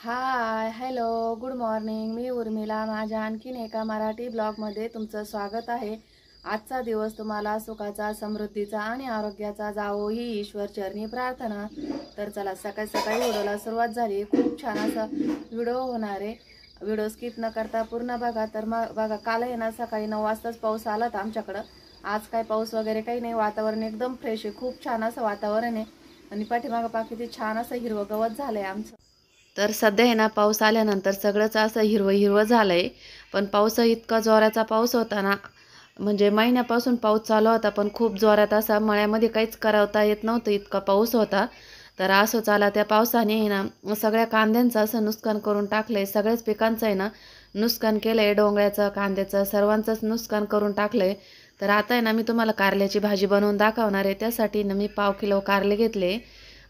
हाय, hello, good morning. मी उर्मिला. माझ्या आणखीन एका मराठी ब्लॉगमध्ये तुमचं स्वागत आहे. आजचा दिवस तुम्हाला सुखाचा, समृद्धीचा आणि आरोग्याचा जावो ही ईश्वर चरणी प्रार्थना. तर चला, सकाळी सकाळी व्हिडिओला सुरुवात झाली. खूप छान असा व्हिडिओ होणार आहे. व्हिडिओ स्किप न करता पूर्ण बघा. तर मग बघा, काल आहे ना सकाळी 9 वाजताच पाऊस आला तर आमच्याकडं. आज काय पाऊस वगैरे काही नाही. वातावरण एकदम फ्रेश आहे. खूप छान असं वातावरण आहे. आणि पाठीमागं पहा किती छान असं हिरवं गवत झालंय आमचं. तर सध्या आहे ना पाऊस आल्यानंतर सगळंच असं हिरवं हिरवं झालंय. पण पाऊस इतका जोराचा पाऊस होता ना, म्हणजे महिन्यापासून पाऊस चालू होता, पण खूप जोरात असा मळ्यामध्ये काहीच करवता येत नव्हतं, इतका पाऊस होता. तर असं चाला त्या पावसाने आहे ना सगळ्या कांद्यांचं असं नुकसान करून टाकलंय. सगळ्याच पिकांचं आहे ना नुकसान केलंय, डोंगळ्याचं, कांद्याचं, सर्वांचंच नुकसान करून टाकलंय. तर आता आहे ना मी तुम्हाला कारल्याची भाजी बनवून दाखवणार आहे. त्यासाठी ना मी 1/2 किलो कारले घेतले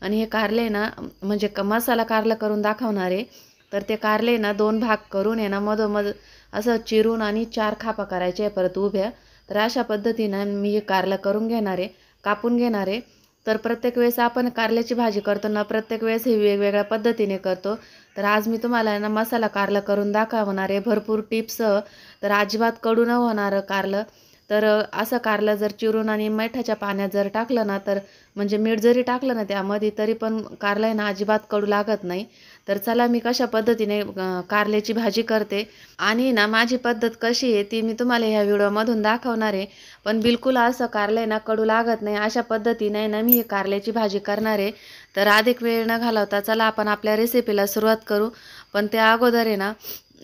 आणि हे कारले ना म्हणजे मसाला कारलं करून दाखवणार आहे. तर ते कारले ना 2 भाग करून आहे ना मधोमध असं चिरून आणि 4 खापा करायचे आहे परत उभ्या. तर अशा पद्धतीनं मी हे कारलं करून घेणार आहे, कापून घेणार आहे. तर प्रत्येक वेळेस आपण कारल्याची भाजी करतो ना, प्रत्येक वेळेस ही वेगवेगळ्या पद्धतीने करतो. तर आज मी तुम्हाला आहे ना मसाला कारलं करून दाखवणार आहे भरपूर टिप्ससह. तर अजिबात कडू न होणारं कारलं. तर असं कारलं जर चिरून आणि मिठाच्या पाण्यात जर टाकलं ना, तर म्हणजे मीठ जरी टाकलं ना त्यामध्ये तरी पण कारलं आहे ना अजिबात कडू लागत नाही. तर चला मी कशा पद्धतीने कारल्याची भाजी करते आणि ना माझी पद्धत कशी आहे ती मी तुम्हाला ह्या व्हिडिओमधून दाखवणार आहे. पण बिलकुल असं कारलं आहे ना कडू लागत नाही अशा पद्धतीने ना मी ही कारल्याची भाजी करणार आहे. तर अधिक वेळ न घालवता चला आपण आपल्या रेसिपीला सुरुवात करू. पण त्या अगोदर आहे ना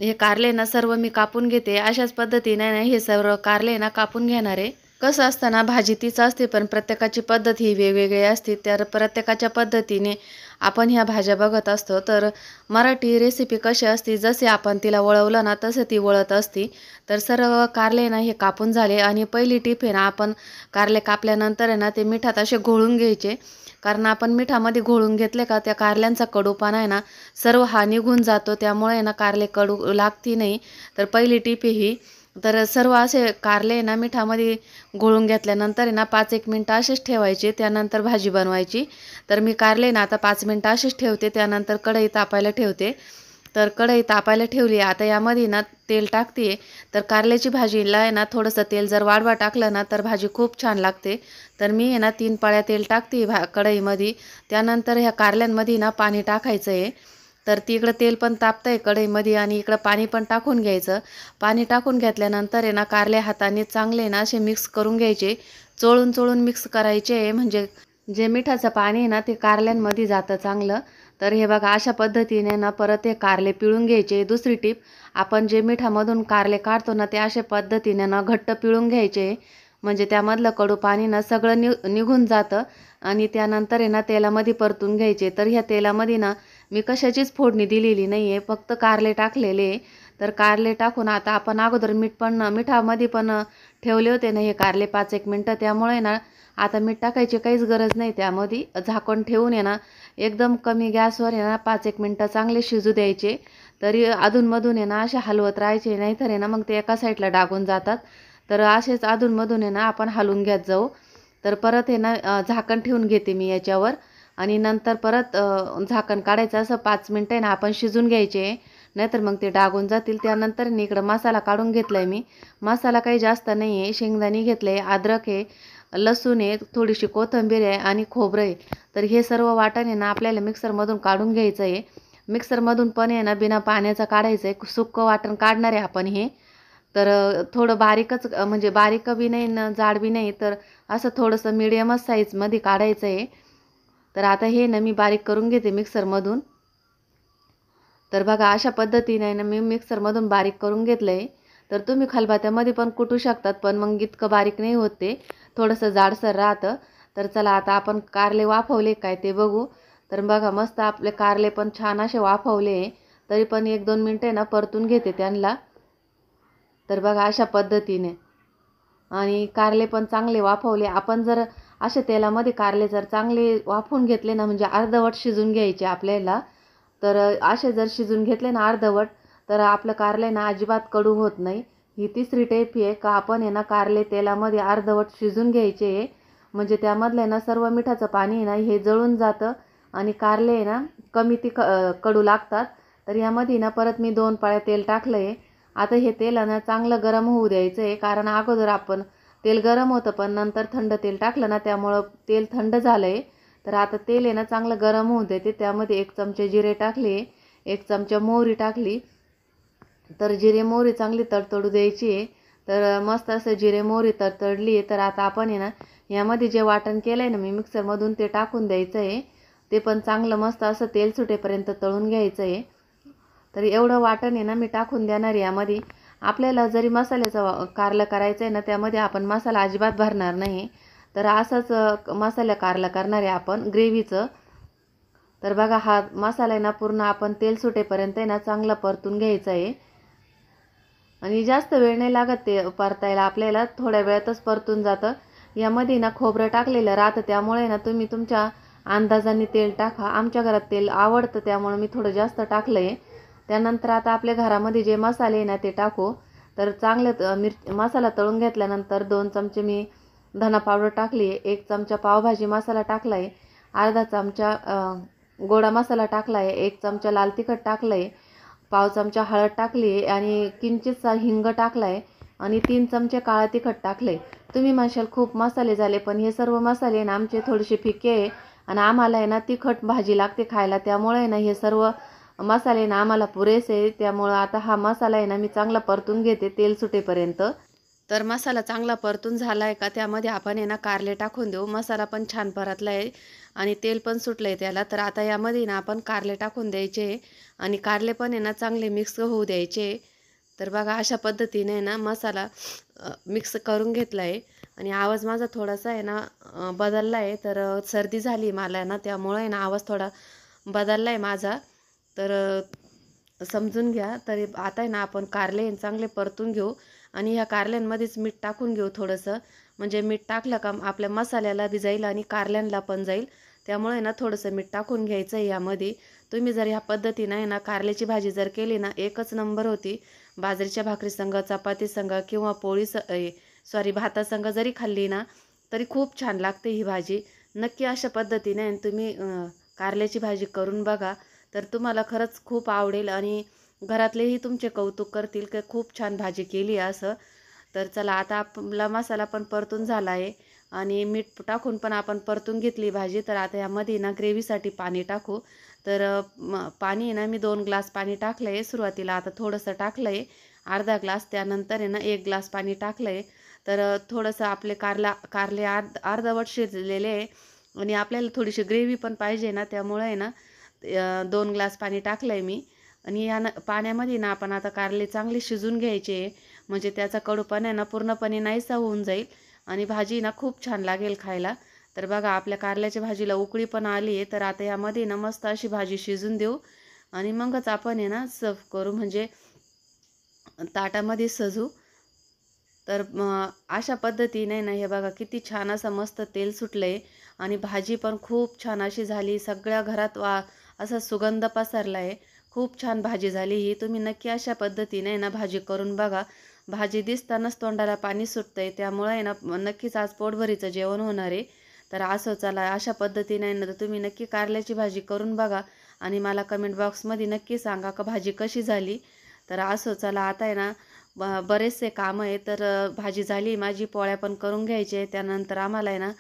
हे कारले ना सर्व मी कापून घेते. अशाच पद्धतीने ना हे सर्व कारले ना कापून घेणार आहे. कसं असतं ना भाजी तीच असते पण प्रत्येकाची पद्धत ही वेगवेगळी असते. तर प्रत्येकाच्या पद्धतीने आपण ह्या भाज्या बघत असतो. तर मराठी रेसिपी कशी असते जसे आपण तिला वळवलं ना तसं ती वळत असते. तर सर्व कारले ना हे कापून झाले आणि पहिली टीप आहे ना आपण कारले कापल्यानंतर आहे ना ते मिठात असे घोळून घ्यायचे. कारण आपण मिठामध्ये घोळून घेतले का त्या कारल्यांचा कडूपणा आहे ना सर्व हा निघून जातो. त्यामुळे ना कारले कडू लागती नाही. तर पहिली टीप ही. तर सर्व असे कारले ना मिठामध्ये घोळून घेतल्यानंतर आहे ना 5-1 मिनटं असेच ठेवायचे. त्यानंतर भाजी बनवायची. तर मी कारले ना आता 5 मिनटं असेच ठेवते. त्यानंतर कढई तापायला ठेवते. तर कढई तापायला ठेवली. आता यामध्ये ना तेल टाकते. तर कारल्याची भाजीला आहे ना थोडंसं तेल जर वाढवा टाकलं ना तर भाजी खूप छान लागते. तर मी आहे ना 3 पळ्या तेल टाकते कढईमध्ये. त्यानंतर ह्या कारल्यांमध्ये ना पाणी टाकायचं आहे. तर तिकडं तेल पण तापतंय कढईमध्ये आणि इकडं पाणी पण टाकून घ्यायचं. पाणी टाकून घेतल्यानंतर आहे ना कारले हाताने चांगले ना असे मिक्स करून घ्यायचे. चोळून चोळून मिक्स करायचे म्हणजे जे मिठाचं पाणी आहे ना ते कारल्यांमध्ये जातं चांगलं. तर हे बघा अशा पद्धतीने ना परत हे कारले पिळून घ्यायचे. दुसरी टीप, आपण जे मिठामधून कारले काढतो ना ते अशा पद्धतीने ना घट्ट पिळून घ्यायचे. म्हणजे त्यामधलं कडू पाणी ना सगळं निघून जातं आणि त्यानंतर आहे ना तेलामध्ये परतून घ्यायचे. तर ह्या तेलामध्ये ना मी कशाचीच फोडणी दिलेली नाही आहे, फक्त कारले टाकलेले. तर कारले टाकून आता आपण अगोदर मिठामध्ये पण ठेवले होते ना हे कारले 5-1 मिनटं. त्यामुळे ना आता मीठ टाकायची काहीच गरज नाही. त्यामध्ये झाकण ठेवून आहे ना एकदम कमी गॅसवर आहे ना 5-1 मिनटं चांगले शिजू द्यायचे. तरी अधूनमधून आहे ना असे हलवत राहायचे, नाहीतर आहे ना मग ते एका साईडला डागून जातात. तर असेच अधूनमधून आहे ना आपण हलवून घेत जाऊ. तर परत आहे ना झाकण ठेवून घेते मी याच्यावर आणि नंतर परत झाकण काढायचं. असं 5 मिनटं आहे ना आपण शिजून घ्यायचे, नाहीतर मग ते डागून जातील. त्यानंतर मी इकडं मसाला काढून घेतला आहे. मी मसाला काही जास्त नाही आहे. शेंगदाणे घेतले, अद्रक आहे, लसूण आहे, थोडीशी कोथिंबीर आहे आणि खोबरं आहे. तर हे सर्व वाटण आहे ना आपल्याला मिक्सरमधून काढून घ्यायचं आहे. मिक्सरमधून पण आहे ना बिना पाण्याचं काढायचं आहे. सुक्कं वाटण काढणार आहे आपण हे. तर थोडं बारीकच म्हणजे बारीक बी नाही ना जाड बी नाही, तर असं थोडंसं मीडियमच साईजमध्ये काढायचं आहे. तर आता हे ना मी बारीक करून घेते मिक्सरमधून. तर बघा अशा पद्धतीने ना मी मिक्सरमधून बारीक करून घेतलं आहे. तर तुम्ही खलबत्त्यामध्ये पण कुटू शकतात, पण मग इतकं बारीक नाही होत ते, थोडंसं जाडसर राहतं. तर चला आता आपण कारले वाफवले काय ते बघू. तर बघा मस्त आपले कारले पण छान असे वाफवले. तरी पण 1-2 मिनटं ना परतून घेते त्यांना. तर बघा अशा पद्धतीने आणि कारले पण चांगले वाफवले. आपण जर असे तेलामध्ये कारले जर चांगले वाफवून घेतले ना, म्हणजे अर्धवट शिजून घ्यायचे आपल्याला. तर असे जर शिजून घेतले ना अर्धवट, तर आपलं कारले ना अजिबात कडू होत नाही. ही तिसरी टिप आहे का आपण आहे ना कारले तेलामध्ये अर्धवट शिजून घ्यायचे. म्हणजे त्यामधलं आहे ना सर्व मिठाचं पाणी आहे ना हे जळून जातं आणि कारले आहे ना कमी कडू लागतात. तर यामध्ये ना परत मी 2 पळ्या तेल टाकलं आहे. आता हे तेल ना चांगलं गरम होऊ द्यायचं आहे, कारण अगोदर आपण तेल गरम होतं पण नंतर थंड तेल टाकलं ना, त्यामुळं तेल थंड झालं आहे. तर आता तेल आहे ना चांगलं गरम होऊ देते. त्यामध्ये 1 चमचे जिरे टाकले, 1 चमचा मोहरी टाकली. तर जिरे मोहरी चांगली तडतडू द्यायची आहे. तर मस्त असं जिरे मोहरी तडतडली आहे. तर आता आपण आहे ना यामध्ये जे वाटण केलं आहे ना मी मिक्सरमधून ते टाकून द्यायचं आहे. ते पण चांगलं मस्त असं तेल सुटेपर्यंत तळून घ्यायचं आहे. तर एवढं वाटण आहे ना मी टाकून देणार आहे यामध्ये. आपल्याला जरी मसाल्याचं कारलं करायचं आहे ना, त्यामध्ये आपण मसाला अजिबात भरणार नाही. तर असंच मसाला कारलं करणार आहे आपण ग्रेव्हीचं. तर बघा हा मसाला आहे ना पूर्ण आपण तेल सुटेपर्यंत आहे ना चांगला परतून घ्यायचा आहे. आणि जास्त वेळ नाही लागत ते परतायला, आपल्याला थोड्या वेळातच परतून जातं. यामध्ये ना खोबरं टाकलेलं राहतं, त्यामुळे ना तुम्ही तुमच्या अंदाजाने तेल टाका. आमच्या घरात तेल आवडतं त्यामुळे मी थोडं जास्त टाकलं आहे. त्यानंतर आता आपल्या घरामध्ये जे मसाले आहे ना ते टाकू. तर चांगले मसाला तळून घेतल्यानंतर 2 चमचे मी धना पावडर टाकली आहे, 1 चमचा पावभाजी मसाला टाकला आहे, अर्धा चमचा गोडा मसाला टाकला आहे, 1 चमचा लाल तिखट टाकलं आहे, पाव चमचा हळद टाकली आहे आणि किंचितसा हिंग टाकला आहे आणि 3 चमचे काळा तिखट टाकले. तुम्ही म्हणशाल खूप मसाले झाले, पण हे सर्व मसाले ना आमचे थोडेसे फिके आहे आणि आम्हाला आहे ना तिखट भाजी लागते खायला, त्यामुळे ना हे सर्व मसाले ना आम्हाला पुरेसे आहे. त्यामुळं आता हा मसाला आहे ना मी चांगला परतून घेते तेल सुटेपर्यंत. तर मसाला चांगला परतून झाला आहे का त्यामध्ये आपण आहे ना कारले टाकून देऊ. मसाला पण छान परतला आहे आणि तेल पण सुटलं आहे त्याला. तर आता यामध्ये ना आपण कारले टाकून द्यायचे आणि कारले पण आहे ना चांगले मिक्स होऊ द्यायचे. तर बघा अशा पद्धतीने ना मसाला मिक्स करून घेतला आहे. आणि आवाज माझा थोडासा आहे ना बदलला आहे. तर सर्दी झाली मला ना, त्यामुळे आहे ना आवाज थोडा बदलला आहे माझा. तर समजून घ्या. तर आता आहे ना आपण कारले चांगले परतून घेऊ आणि ह्या कारल्यांमध्येच मीठ टाकून घेऊ थोडंसं. म्हणजे मीठ टाकलं का आपल्या मसाल्याला बी जाईल आणि कारल्यांना पण जाईल. त्यामुळे ना थोडंसं मीठ टाकून घ्यायचं आहे यामध्ये. तुम्ही जर ह्या पद्धतीनं आहे ना कारल्याची भाजी जर केली ना एकच नंबर होती. बाजरीच्या भाकरीसंग, चपातीसंग किंवा भातासंग जरी खाल्ली ना तरी खूप छान लागते ही भाजी. नक्की अशा पद्धतीने तुम्ही कारल्याची भाजी करून बघा. तर तुम्हाला खरंच खूप आवडेल आणि घरातलेही तुमचे कौतुक करतील की खूप छान भाजी केली असं. तर चला आता आपला मसाला पण परतून झाला आहे आणि मीठ टाकून पण आपण परतून घेतली भाजी. तर आता यामध्ये ना ग्रेव्हीसाठी पाणी टाकू. तर पाणी आहे ना मी 2 ग्लास पाणी टाकलं आहे सुरुवातीला. आता थोडंसं टाकलं आहे अर्धा ग्लास, त्यानंतर आहे ना 1 ग्लास पाणी टाकलं आहे. तर थोडंसं आपले कारले अर्धवट शिजलेले आहे आणि आपल्याला थोडीशी ग्रेव्ही पण पाहिजे ना, त्यामुळे आहे ना 2 ग्लास पाणी टाकलं आहे मी. आणि या पाण्यामध्ये ना आपण आता कारले चांगले शिजून घ्यायचे, म्हणजे त्याचा कडूपणा ना पूर्णपणे नाहीसा होऊन जाईल आणि भाजी ना खूप छान लागेल खायला. तर बघा आपल्या कारल्याच्या भाजीला उकळी पण आली आहे. तर आता यामध्ये ना मस्त अशी भाजी शिजून देऊ आणि मगच आपण आहे ना सर्व करू, म्हणजे ताटामध्ये सजू. तर अशा पद्धतीने ना हे बघा किती छान असं मस्त तेल सुटलं आहे आणि भाजी पण खूप छान अशी झाली. सगळ्या घरात असा सुगंध पसरला आहे. खूप छान भाजी झाली ही. तुम्ही नक्की अशा पद्धतीने ना भाजी करून बघा. भाजी दिसतानाच तोंडाला पाणी सुटतं आहे, त्यामुळे ना नक्कीच आज पोटभरीचं जेवण होणार आहे. तर असं चला अशा पद्धतीने ना तुम्ही नक्की कारल्याची भाजी करून बघा आणि मला कमेंट बॉक्समध्ये नक्की सांगा का भाजी कशी झाली. तर असं चला आता आहे ना बरेचसे कामं आहे. तर भाजी झाली माझी, पोळ्या पण करून घ्यायचे आहे. त्यानंतर आम्हाला आहे ना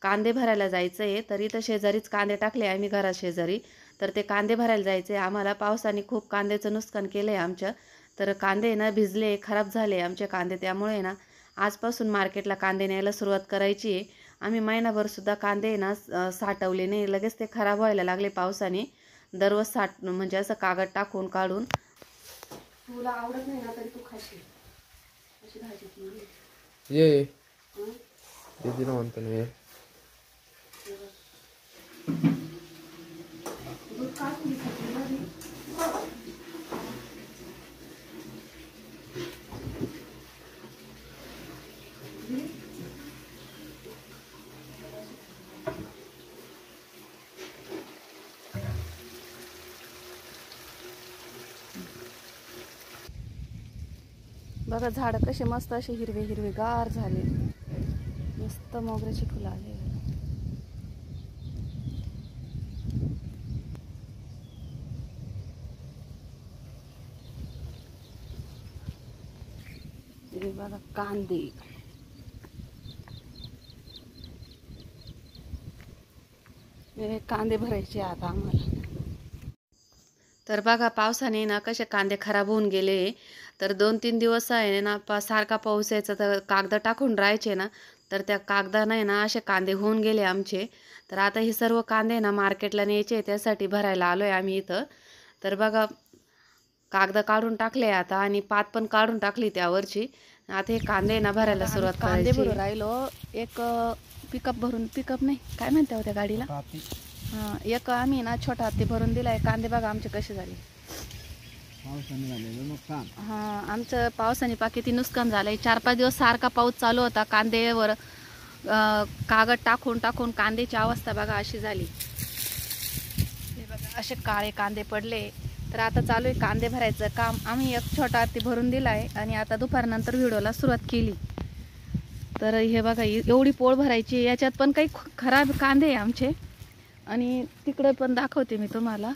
कांदे भरायला जायचं आहे. तर इथं शेजारीच कांदे टाकले आम्ही घरा शेजारी. तर ते कांदे भरायला जायचे आहे आम्हाला. पावसाने खूप कांद्याचं नुकसान केलं आहे आमच्या. तर कांदे ना भिजले, खराब झाले आमचे कांदे. त्यामुळे ना आजपासून मार्केटला कांदे न्यायला सुरुवात करायची आहे. आम्ही महिनाभरसुद्धा कांदे ना साठवले नाही, लगेच ते खराब व्हायला लागले पावसाने. दररोज म्हणजे असं कागद टाकून काढून. तुला आवडत नाही ना तरी तू खाशील अशी भाजी केली. ये दीदी म्हणतो ना ये दूध काढून घे मध्ये. बघा झाडं कसे मस्त असे हिरवे हिरवे गार झाले. मस्त मोगऱ्याची फुलं आले. बघा कांदे, हे कांदे भरायचे आता आम्हाला. तर बघा पावसाने ना कसे कांदे खराब होऊन गेले. तर 2-3 दिवस आहे ना सारखा पाऊस यायचा, तर कागद टाकून राहायचे ना, तर त्या कागदाने ना असे कांदे होऊन गेले आमचे. तर आता हे सर्व कांदे ना मार्केटला न्यायचे, त्यासाठी भरायला आलोय आम्ही इथं. तर बघा कागद काढून टाकले आता आणि पात पण काढून टाकली त्यावरची. आता हे कांदे ना भरायला सुरुवात करायची. कांदे भरून राहिलो. एक पिकअप नाही, काय म्हणते होत्या गाडीला, हां, एक आम्ही ना छोटा हत्ती भरून दिलाय. कांदे बघा आमचे कसे झाले, हां, आमचं पावसाने किती नुकसान झालंय. 4-5 दिवस सारखा पाऊस चालू होता. कांदेवर कागद टाकून टाकून कांद्याची अवस्था बघा अशी झाली. हे बघा असे काळे कांदे पडले. तर आता चालू आहे कांदे भरायचं काम. आम्ही एक छोटा हत्ती भरून दिलाय आणि आता दुपारनंतर व्हिडिओला सुरुवात केली. तर हे बघा एवढी पोळ भरायची, याच्यात पण काही खराब कांदे आहे आमचे. आणि तिकडं पण दाखवते मी तुम्हाला.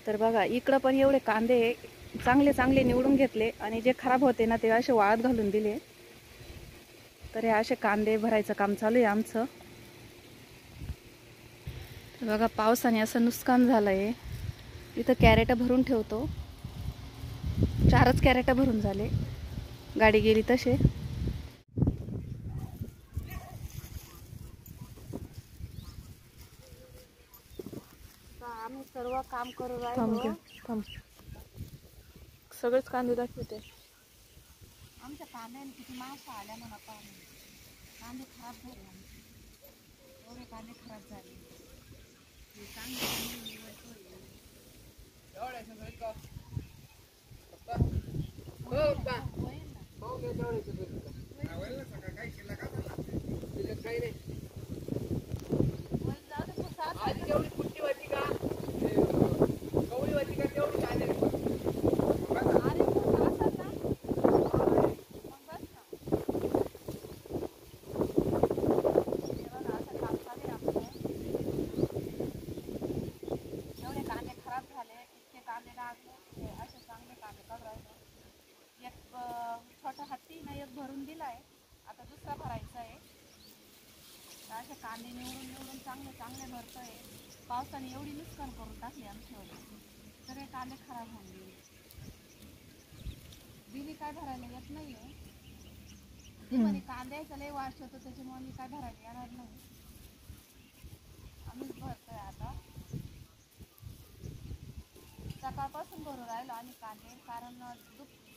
तर बघा इकडं पण एवढे कांदे चांगले चांगले निवडून घेतले आणि जे खराब होते ना ते असे वाळत घालून दिले. तर हे असे कांदे भरायचं काम चालू आहे आमचं. तर बघा पावसाने असं नुकसान झालंय. इथं कॅरेट भरून ठेवतो. 4च कॅरेट भरून झाले, गाडी गेली तसे. आम्ही सर्व काम करू राहिलो. सगळेच कांदे दाखवते. आमच्या कांद्याने किती माशा आल्या म्हणा. कांदे खराब झाले आमचे, एवढे कांदे खराब झाले. छोटा हत्ती ना एक भरून दिलाय, आता दुसरा भरायचा आहे. असे कांदे निवडून चांगले चांगले भरतोय. पावसाने एवढी नुकसान करून टाकली आमच्यावर, सगळे कांदे खराब होऊन गेले. बिली काय भरायला येत नाहीये. ती म्हणे कांद्याचा लय वास होतो, त्याच्यामुळे मी काय भरायला येणार नाही. आम्हीच भरतोय आता. सकाळपासून भरून राहिलो आम्ही कांदे, कारण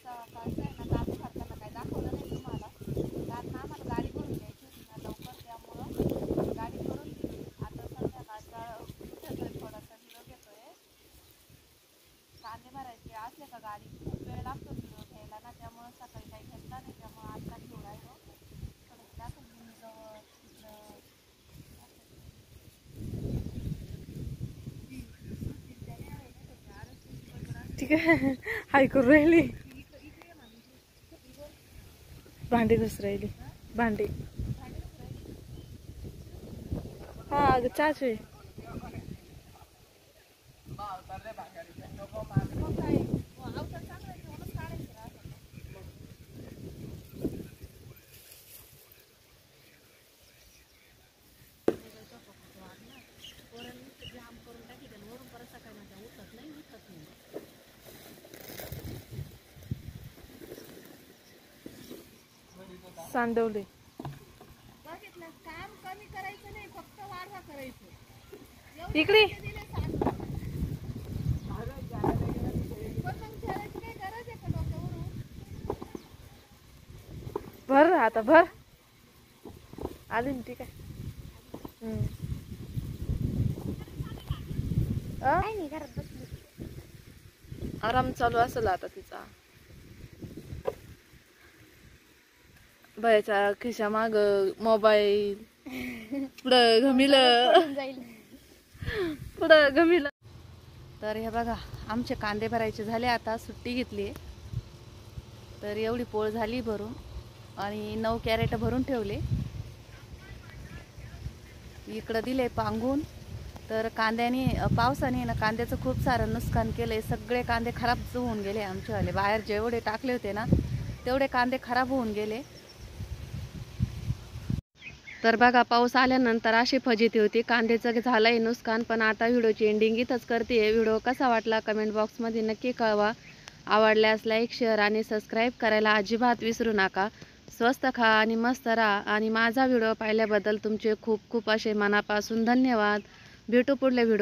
सकाळचं आहे ना कांदे भरताना काही दाखवलं नाही तुम्हाला, कारण आम्हाला गाडी भरून द्यायची होती ना लवकर, त्यामुळं गाडी भरून दिली. आता संध्याकाळचा उठतोय, थोडासा व्हिडिओ घेतोय. कांदे भरायचे असले का गाडी खूप वेळ लागतो व्हिडिओ घ्यायला ना, त्यामुळं सकाळी काही घेतला नाही. त्यामुळं आता घेऊन राहिलो. थोडंसं दाखवलं मी जवळ तिथलं. ठीक आहे, हाय करू राहिली. भांडी घस राहिली, भांडी. हा अगं चाच आहे. सांडवले. बघितलं, काम कमी करायचं नाही, फक्त वाढवा करायचं. इकडे भर आता, भर आली ना. ठीक आहे. आराम चालू असेल आता तिचा. बायाच्या खिशा माग मोबाईल, पुढं घमिलं. तर हे बघा आमचे कांदे भरायचे झाले. आता सुट्टी घेतली, तर एवढी पोळ झाली भरून आणि 9 कॅरेट भरून ठेवले. इकडं दिले पांगून. तर कांद्याने पावसाने ना कांद्याचं खूप सारं नुकसान केलंय. सगळे कांदे खराब होऊन गेले आमचेवाले. बाहेर जेवढे टाकले होते ना तेवढे कांदे खराब होऊन गेले. तर बघा, पाऊस आल्यानंतर अशी फजिती होती. कांद्याचं झालंय नुकसान. पण आता व्हिडिओची एंडिंग इथंच करते. व्हिडिओ कसा वाटला कमेंट बॉक्समध्ये नक्की कळवा. आवडल्यास लाईक, शेअर आणि सबस्क्राईब करायला अजिबात विसरू नका. स्वस्त खा आणि मस्त राहा. आणि माझा व्हिडिओ पाहिल्याबद्दल तुमचे खूप खूप असे मनापासून धन्यवाद. भेटू पुढल्या व्हिडिओ.